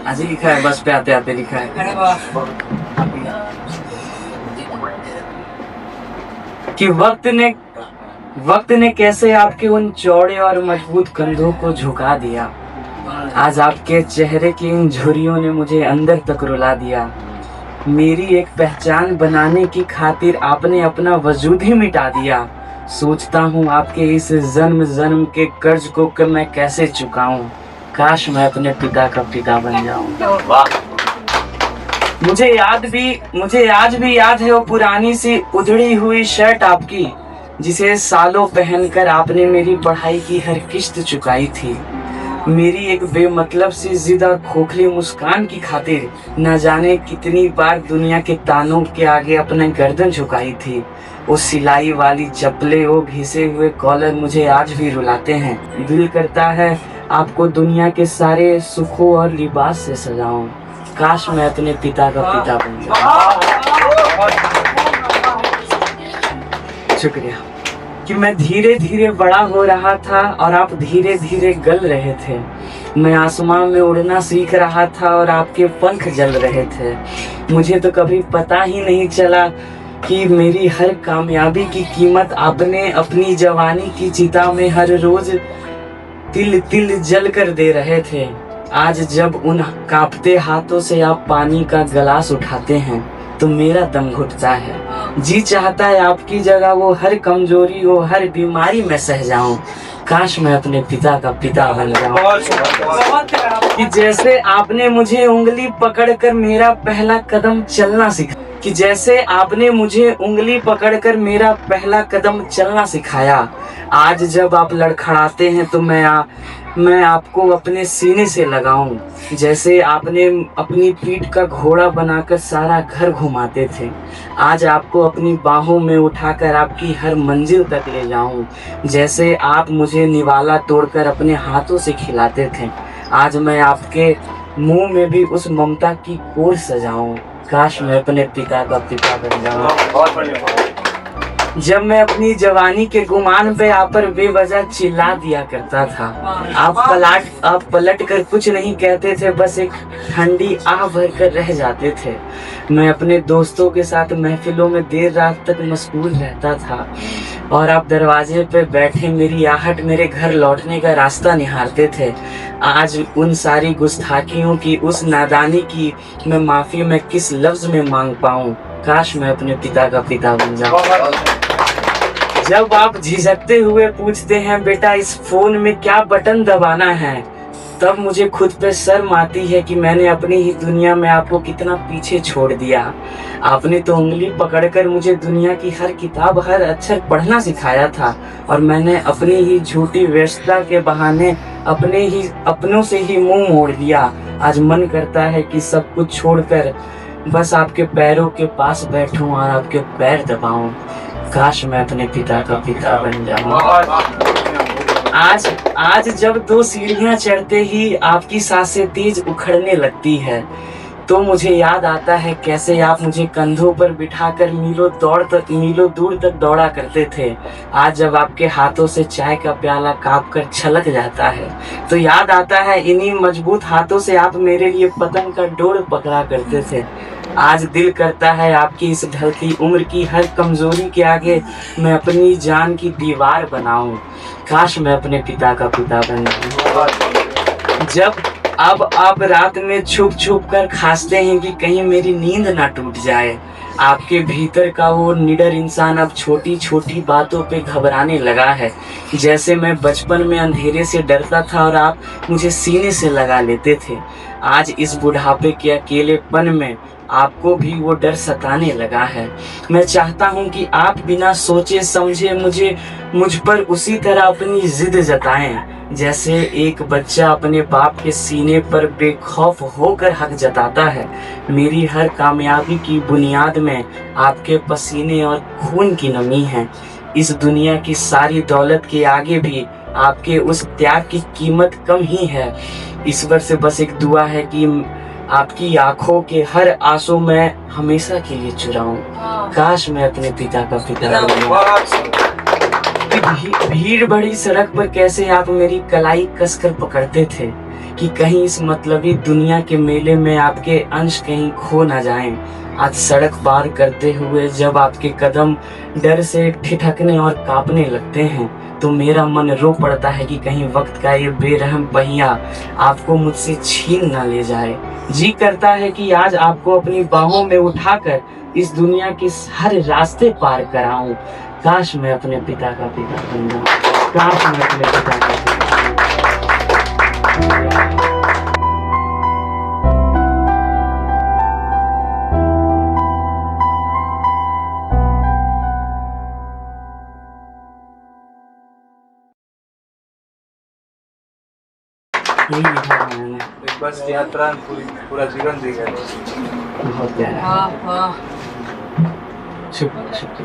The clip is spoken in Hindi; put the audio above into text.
आज ही लिखा है, बस पे आते आते लिखा है। अरे वाह। कि वक्त ने कैसे आपके उन चौड़े और मजबूत कंधों को झुका दिया। आज आपके चेहरे की इन झुर्रियों ने मुझे अंदर तक रुला दिया। मेरी एक पहचान बनाने की खातिर आपने अपना वजूद ही मिटा दिया। सोचता हूँ आपके इस जन्म जन्म के कर्ज को मैं कैसे चुकाऊं। काश मैं अपने पिता का पिता बन जाऊं। वाह। मुझे आज भी याद है वो पुरानी सी उधड़ी हुई शर्ट आपकी, जिसे सालों पहनकर आपने मेरी पढ़ाई की हर किश्त चुकाई थी। मेरी एक बेमतलब सी जिद और खोखली मुस्कान की खातिर न जाने कितनी बार दुनिया के तानों के आगे अपने गर्दन झुकाई थी। वो सिलाई वाली चप्पलें, वो घिसे हुए कॉलर मुझे आज भी रुलाते हैं। दिल करता है आपको दुनिया के सारे सुखों और लिबास से सजाऊं। काश मैं अपने पिता का पिता बन जाऊं। शुक्रिया। कि मैं धीरे धीरे बड़ा हो रहा था और आप धीरे धीरे गल रहे थे। मैं आसमान में उड़ना सीख रहा था और आपके पंख जल रहे थे। मुझे तो कभी पता ही नहीं चला कि मेरी हर कामयाबी की कीमत आपने अपनी जवानी की चिता में हर रोज तिल तिल जल कर दे रहे थे। आज जब उन कांपते हाथों से आप पानी का गिलास उठाते हैं तो मेरा दम घुटता है। जी चाहता है आपकी जगह वो हर कमजोरी हो, हर बीमारी में सह जाऊं। काश मैं अपने पिता का पिता बन जाऊं। कि जैसे आपने मुझे उंगली पकड़कर मेरा पहला कदम चलना सिखाया, कि जैसे आपने मुझे उंगली पकड़कर मेरा पहला कदम चलना सिखाया। आज जब आप लड़खड़ाते हैं तो मैं आपको अपने सीने से लगाऊं। जैसे आपने अपनी पीठ का घोड़ा बनाकर सारा घर घुमाते थे, आज आपको अपनी बाहों में उठाकर आपकी हर मंजिल तक ले जाऊं। जैसे आप मुझे निवाला तोड़कर अपने हाथों से खिलाते थे, आज मैं आपके मुंह में भी उस ममता की कोर सजाऊं। काश मैं अपने पिता का पिता बन जाऊं। जब मैं अपनी जवानी के गुमान पे आप पर बेवजह चिल्ला दिया करता था, आप पलट कर कुछ नहीं कहते थे, बस एक ठंडी आह भर कर रह जाते थे। मैं अपने दोस्तों के साथ महफिलों में देर रात तक मशगूल रहता था और आप दरवाजे पे बैठे मेरी आहट मेरे घर लौटने का रास्ता निहारते थे। आज उन सारी गुस्ताखियों की, उस नादानी की मैं माफी मैं किस लफ्ज में मांग पाऊं। काश मैं अपने पिता का पिता बन जाऊं। जब आप झिझकते हुए पूछते हैं बेटा इस फोन में क्या बटन दबाना है, तब मुझे खुद पे शर्म आती है कि मैंने अपनी ही दुनिया में आपको कितना पीछे छोड़ दिया। आपने तो उंगली पकड़कर मुझे दुनिया की हर किताब, हर अक्षर पढ़ना सिखाया था और मैंने अपनी ही झूठी व्यस्तता के बहाने अपनों से ही मुंह मोड़ लिया। आज मन करता है कि सब कुछ छोड़कर बस आपके पैरों के पास बैठूं और आपके पैर दबाऊं। काश मैं अपने पिता का पिता बन जाऊं। आज जब 2 सीढ़ियां चढ़ते ही आपकी सांसें तेज उखड़ने लगती है, तो मुझे याद आता है कैसे आप मुझे कंधों पर बिठाकर मीलों दूर तक दौड़ा करते थे। आज जब आपके हाथों से चाय का प्याला कांप कर छलक जाता है, तो याद आता है इन्हीं मजबूत हाथों से आप मेरे लिए पतंग का डोर पकड़ा करते थे। आज दिल करता है आपकी इस ढलती उम्र की हर कमजोरी के आगे मैं अपनी जान की दीवार बनाऊं। काश मैं अपने पिता का पिता बन जाऊं। जब अब आप रात में छुप कर खांसते हैं कि कहीं मेरी नींद ना टूट जाए, आपके भीतर का वो निडर इंसान अब छोटी छोटी बातों पे घबराने लगा है। जैसे मैं बचपन में अंधेरे से डरता था और आप मुझे सीने से लगा लेते थे, आज इस बुढ़ापे के अकेलेपन में आपको भी वो डर सताने लगा है। मैं चाहता हूँ कि आप बिना सोचे समझे मुझ पर उसी तरह अपनी जिद जताएं, जैसे एक बच्चा अपने बाप के सीने पर बेखौफ होकर हक जताता है। मेरी हर कामयाबी की बुनियाद में आपके पसीने और खून की नमी है। इस दुनिया की सारी दौलत के आगे भी आपके उस त्याग की कीमत कम ही है। ईश्वर से बस एक दुआ है कि आपकी आंखों के हर आंसू मैं हमेशा के लिए चुराऊं। काश मैं अपने पिता का पिता बनूं। भीड़ भरी सड़क पर कैसे आप मेरी कलाई कसकर पकड़ते थे, कि कहीं इस मतलबी दुनिया के मेले में आपके अंश कहीं खो ना जाएं। आज सड़क पार करते हुए जब आपके कदम डर से ठिठकने और कांपने लगते हैं, तो मेरा मन रो पड़ता है कि कहीं वक्त का ये बेरहम पहिया आपको मुझसे छीन ना ले जाए। जी करता है कि आज आपको अपनी बाहों में उठाकर इस दुनिया के हर रास्ते पार कराऊं। काश मैं अपने पिता का पिता बन जाऊं, काश मैं अपने पिता का पिता। यही लिखा है मैंने। एक बस यात्रा पूरा जीवन जी गया। बहुत प्यारा। वाह वाह। शुक्रिया शुक्रिया।